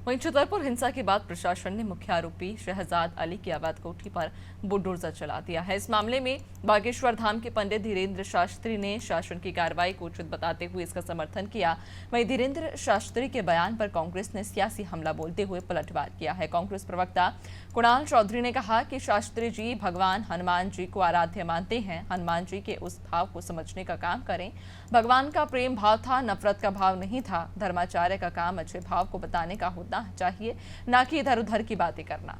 वहीं छतरपुर हिंसा के बाद प्रशासन ने मुख्य आरोपी शहजाद अली की अवैध कोठी पर बुलडोजर चला दिया है। इस मामले में बागेश्वर धाम के पंडित धीरेन्द्र शास्त्री ने शासन की कार्रवाई को उचित बताते हुए इसका समर्थन किया। वहीं धीरेन्द्र शास्त्री के बयान पर कांग्रेस ने सियासी हमला बोलते हुए पलटवार किया है। कांग्रेस प्रवक्ता कुणाल चौधरी ने कहा कि शास्त्री जी भगवान हनुमान जी को आराध्य मानते हैं। हनुमान जी के उस भाव को समझने का काम करें। भगवान का प्रेम भाव था, नफरत का भाव नहीं था। धर्माचार्य का काम अच्छे भाव को बताने का होता चाहिए, ना कि इधर उधर की बातें करना।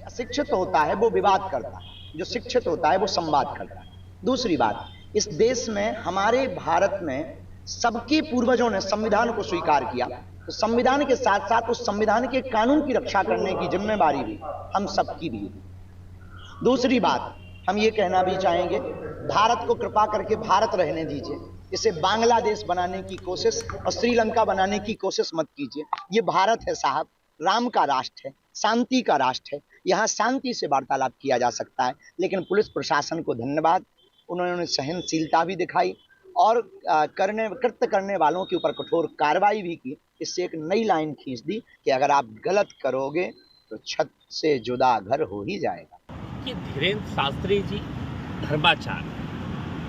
अशिक्षित होता है वो विवाद करता है, जो शिक्षित होता है वो संवाद करता है। दूसरी बात, इस देश में हमारे भारत में सबके पूर्वजों ने संविधान को स्वीकार किया, तो संविधान के साथ साथ उस संविधान के कानून की रक्षा करने की जिम्मेदारी भी हम सबकी भी है। दूसरी बात, हम ये कहना भी चाहेंगे, भारत को कृपा करके भारत रहने दीजिए। इसे बांग्लादेश बनाने की कोशिश और श्रीलंका बनाने की कोशिश मत कीजिए। ये भारत है साहब, राम का राष्ट्र है, शांति का राष्ट्र है। यहाँ शांति से वार्तालाप किया जा सकता है। लेकिन पुलिस प्रशासन को धन्यवाद, उन्होंने सहनशीलता भी दिखाई और कृत्य करने वालों के ऊपर कठोर कार्रवाई भी की। इससे एक नई लाइन खींच दी कि अगर आप गलत करोगे तो छत से जुदा घर हो ही जाएगा। कि धीरेन्द्र शास्त्री जी धर्माचार्य,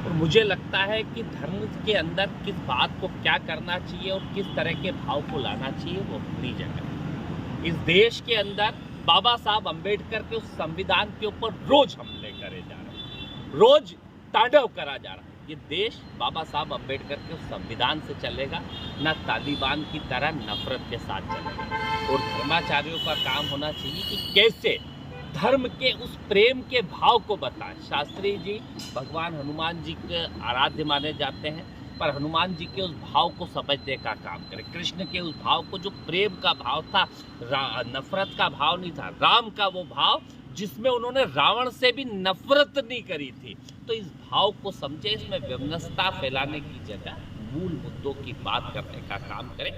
और मुझे लगता है कि धर्म के अंदर किस बात को क्या करना चाहिए और किस तरह के भाव को लाना चाहिए वो अपनी जगह। इस देश के अंदर बाबा साहब अम्बेडकर के उस संविधान के ऊपर रोज हमले करे जा रहे हैं, रोज तांडव करा जा रहा है। ये देश बाबा साहब अम्बेडकर के उस संविधान से चलेगा, ना तालिबान की तरह नफरत के साथ चलेगा। और धर्माचार्यों का काम होना चाहिए कि कैसे धर्म के उस प्रेम के भाव को बताएं। शास्त्री जी भगवान हनुमान जी के आराध्य माने जाते हैं, पर हनुमान जी के उस भाव को समझने का काम करें। कृष्ण के उस भाव को जो प्रेम का भाव था, नफरत का भाव नहीं था, राम का वो भाव जिसमें उन्होंने रावण से भी नफरत नहीं करी थी। तो इस भाव को समझे, इसमें विमनस्ता फैलाने की जगह मूल मुद्दों की बात करने का काम करें।